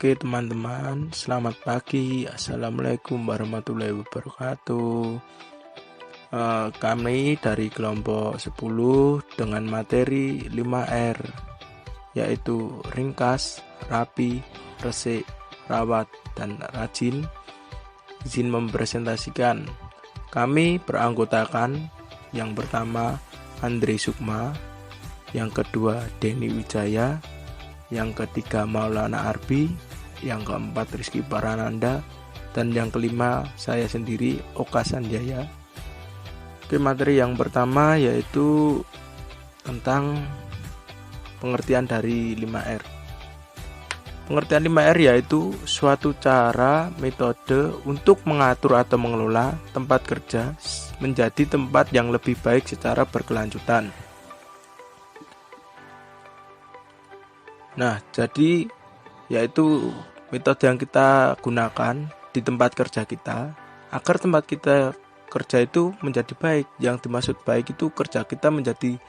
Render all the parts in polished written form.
Oke teman-teman, selamat pagi. Assalamualaikum warahmatullahi wabarakatuh. Kami dari kelompok 10 dengan materi 5R, yaitu ringkas, rapi, resik, rawat, dan rajin. Izin mempresentasikan. Kami beranggotakan yang pertama Andre Sukma, yang kedua Denny Wijaya, yang ketiga Maulana Arbi, yang keempat Rizky Parananda, dan yang kelima saya sendiri Oka Sanjaya. Oke, materi yang pertama yaitu tentang pengertian dari 5R. Pengertian 5R yaitu suatu cara, metode untuk mengatur atau mengelola tempat kerja menjadi tempat yang lebih baik secara berkelanjutan. Nah, jadi yaitu metode yang kita gunakan di tempat kerja kita agar tempat kita kerja itu menjadi baik. Yang dimaksud baik itu kerja kita menjadi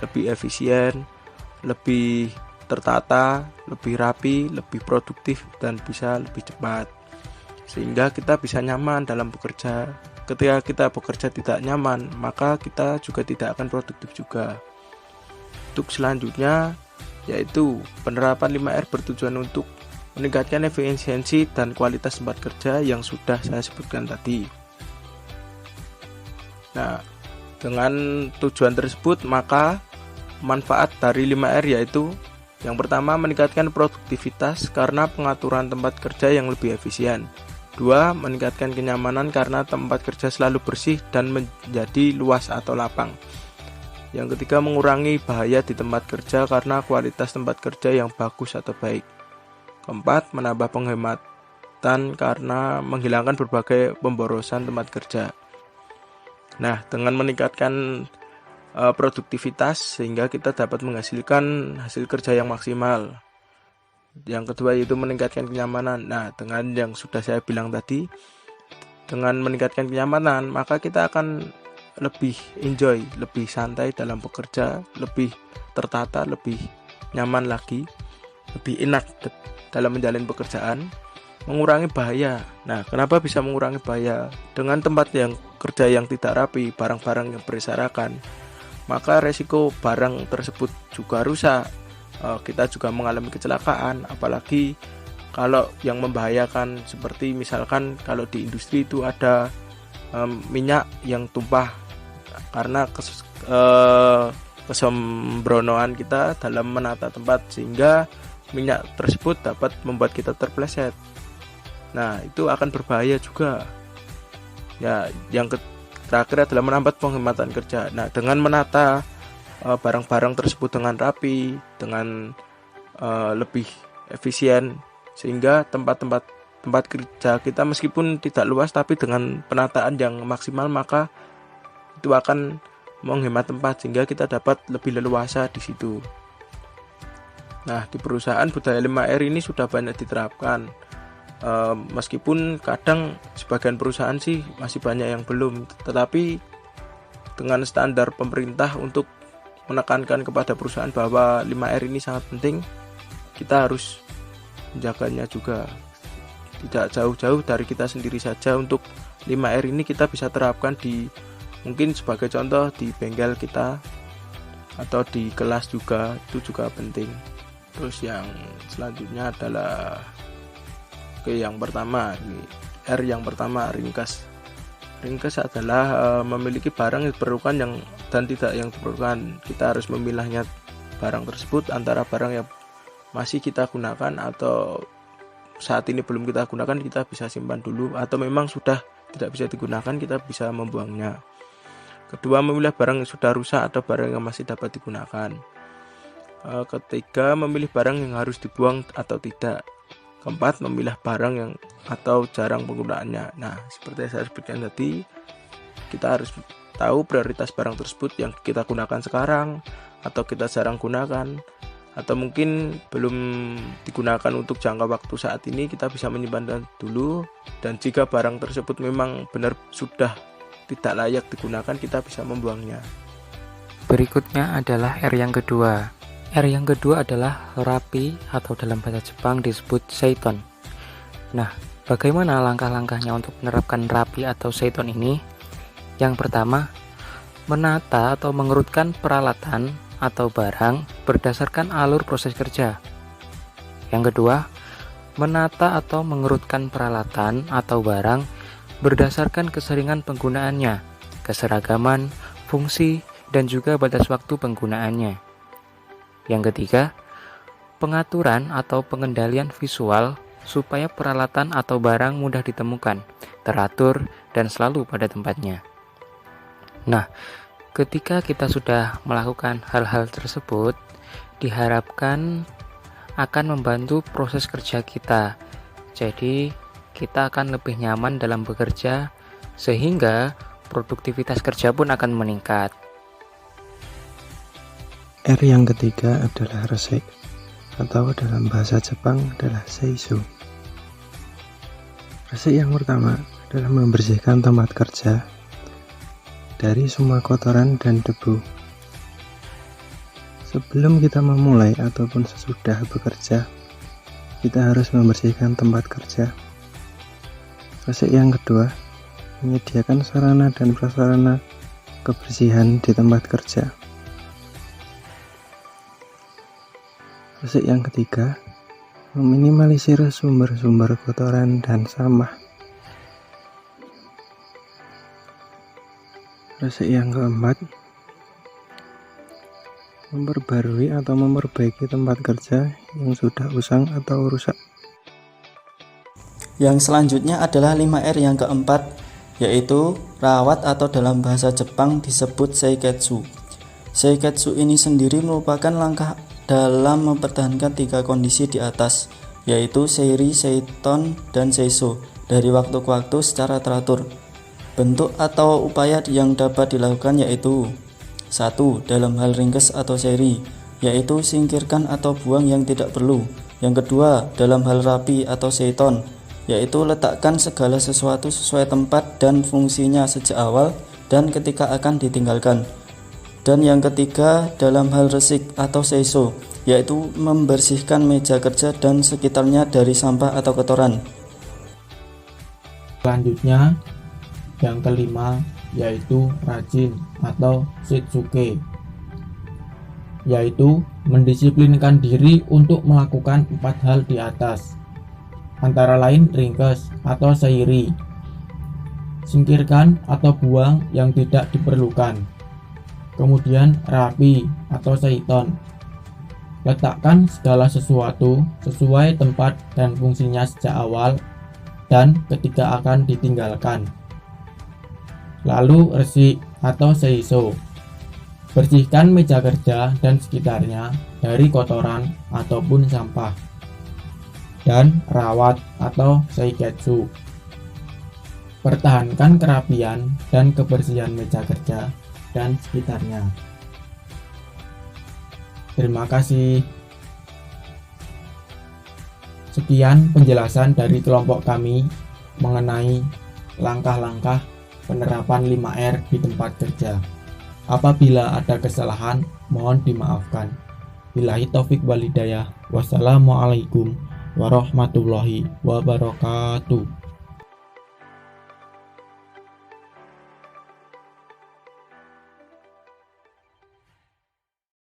lebih efisien, lebih tertata, lebih rapi, lebih produktif, dan bisa lebih cepat. Sehingga kita bisa nyaman dalam bekerja. Ketika kita bekerja tidak nyaman, maka kita juga tidak akan produktif juga. Untuk selanjutnya yaitu penerapan 5R bertujuan untuk meningkatkan efisiensi dan kualitas tempat kerja yang sudah saya sebutkan tadi. Nah, dengan tujuan tersebut maka manfaat dari 5R yaitu yang pertama meningkatkan produktivitas karena pengaturan tempat kerja yang lebih efisien. 2. Meningkatkan kenyamanan karena tempat kerja selalu bersih dan menjadi luas atau lapang. Yang ketiga, mengurangi bahaya di tempat kerja karena kualitas tempat kerja yang bagus atau baik. Keempat, menambah penghematan karena menghilangkan berbagai pemborosan tempat kerja. Nah, dengan meningkatkan produktivitas sehingga kita dapat menghasilkan hasil kerja yang maksimal. Yang kedua yaitu meningkatkan kenyamanan. Nah, dengan yang sudah saya bilang tadi, dengan meningkatkan kenyamanan, maka kita akan lebih enjoy, lebih santai dalam bekerja, lebih tertata, lebih nyaman lagi, lebih enak dalam menjalani pekerjaan, mengurangi bahaya. Nah, kenapa bisa mengurangi bahaya? Dengan tempat yang kerja yang tidak rapi, barang-barang yang berserakan, maka resiko barang tersebut juga rusak. Kita juga mengalami kecelakaan, apalagi kalau yang membahayakan seperti misalkan kalau di industri itu ada minyak yang tumpah karena kesembronoan kita dalam menata tempat sehingga minyak tersebut dapat membuat kita terpleset. Nah, itu akan berbahaya juga. Ya, yang terakhir adalah menambah penghematan kerja. Nah, dengan menata barang-barang tersebut dengan rapi, dengan lebih efisien, sehingga tempat kerja kita meskipun tidak luas tapi dengan penataan yang maksimal maka itu akan menghemat tempat sehingga kita dapat lebih leluasa di situ. Nah, di perusahaan budaya 5R ini sudah banyak diterapkan. Meskipun kadang sebagian perusahaan sih masih banyak yang belum, tetapi dengan standar pemerintah untuk menekankan kepada perusahaan bahwa 5R ini sangat penting, kita harus menjaganya juga. Tidak jauh-jauh dari kita sendiri saja, untuk 5R ini kita bisa terapkan di mungkin sebagai contoh di bengkel kita atau di kelas juga, itu juga penting. Terus yang selanjutnya adalah yang pertama, R yang pertama, ringkas. Ringkas adalah memiliki barang yang diperlukan dan tidak yang diperlukan. Kita harus memilahnya barang tersebut antara barang yang masih kita gunakan atau saat ini belum kita gunakan, kita bisa simpan dulu, atau memang sudah tidak bisa digunakan, kita bisa membuangnya. Kedua, memilah barang yang sudah rusak atau barang yang masih dapat digunakan. Ketiga, memilih barang yang harus dibuang atau tidak. Keempat, memilah barang yang atau jarang penggunaannya. Nah, seperti yang saya sebutkan tadi, kita harus tahu prioritas barang tersebut yang kita gunakan sekarang atau kita jarang gunakan, atau mungkin belum digunakan untuk jangka waktu saat ini, kita bisa menyimpan dulu. Dan jika barang tersebut memang benar sudah tidak layak digunakan, kita bisa membuangnya. Berikutnya adalah R yang kedua, R yang kedua adalah rapi atau dalam bahasa Jepang disebut seiton. Nah, bagaimana langkah-langkahnya untuk menerapkan rapi atau seiton ini? Yang pertama, menata atau mengerutkan peralatan atau barang berdasarkan alur proses kerja. Yang kedua, menata atau mengerutkan peralatan atau barang berdasarkan keseringan penggunaannya, keseragaman, fungsi, dan juga batas waktu penggunaannya. Yang ketiga, pengaturan atau pengendalian visual supaya peralatan atau barang mudah ditemukan, teratur, dan selalu pada tempatnya. Nah, ketika kita sudah melakukan hal-hal tersebut, diharapkan akan membantu proses kerja kita. Jadi, kita akan lebih nyaman dalam bekerja, sehingga produktivitas kerja pun akan meningkat. R yang ketiga adalah resik, atau dalam bahasa Jepang adalah seiso. Resik yang pertama adalah membersihkan tempat kerja dari semua kotoran dan debu. Sebelum kita memulai ataupun sesudah bekerja, kita harus membersihkan tempat kerja. Resik yang kedua, menyediakan sarana dan prasarana kebersihan di tempat kerja. Resik yang ketiga, meminimalisir sumber-sumber kotoran dan sampah. Resik yang keempat, memperbarui atau memperbaiki tempat kerja yang sudah usang atau rusak. Yang selanjutnya adalah 5R yang keempat, yaitu rawat atau dalam bahasa Jepang disebut seiketsu. Seiketsu ini sendiri merupakan langkah dalam mempertahankan 3 kondisi di atas, yaitu seiri, seiton, dan seiso dari waktu ke waktu secara teratur. Bentuk atau upaya yang dapat dilakukan yaitu 1. Dalam hal ringkes atau seri, yaitu singkirkan atau buang yang tidak perlu. Yang kedua, dalam hal rapi atau seiton, yaitu letakkan segala sesuatu sesuai tempat dan fungsinya sejak awal dan ketika akan ditinggalkan. Dan yang ketiga, dalam hal resik atau seiso, yaitu membersihkan meja kerja dan sekitarnya dari sampah atau kotoran. Selanjutnya, yang kelima yaitu rajin atau shitsuke, yaitu mendisiplinkan diri untuk melakukan 4 hal di atas, antara lain ringkes atau seiri, singkirkan atau buang yang tidak diperlukan, kemudian rapi atau seiton, letakkan segala sesuatu sesuai tempat dan fungsinya sejak awal dan ketika akan ditinggalkan. Lalu resik atau seiso, bersihkan meja kerja dan sekitarnya dari kotoran ataupun sampah. Dan rawat atau seiketsu, pertahankan kerapian dan kebersihan meja kerja dan sekitarnya. Terima kasih. Sekian penjelasan dari kelompok kami mengenai langkah-langkah penerapan 5R di tempat kerja. Apabila ada kesalahan, mohon dimaafkan. Billahi taufik wal hidayah. Wassalamualaikum warahmatullahi wabarakatuh.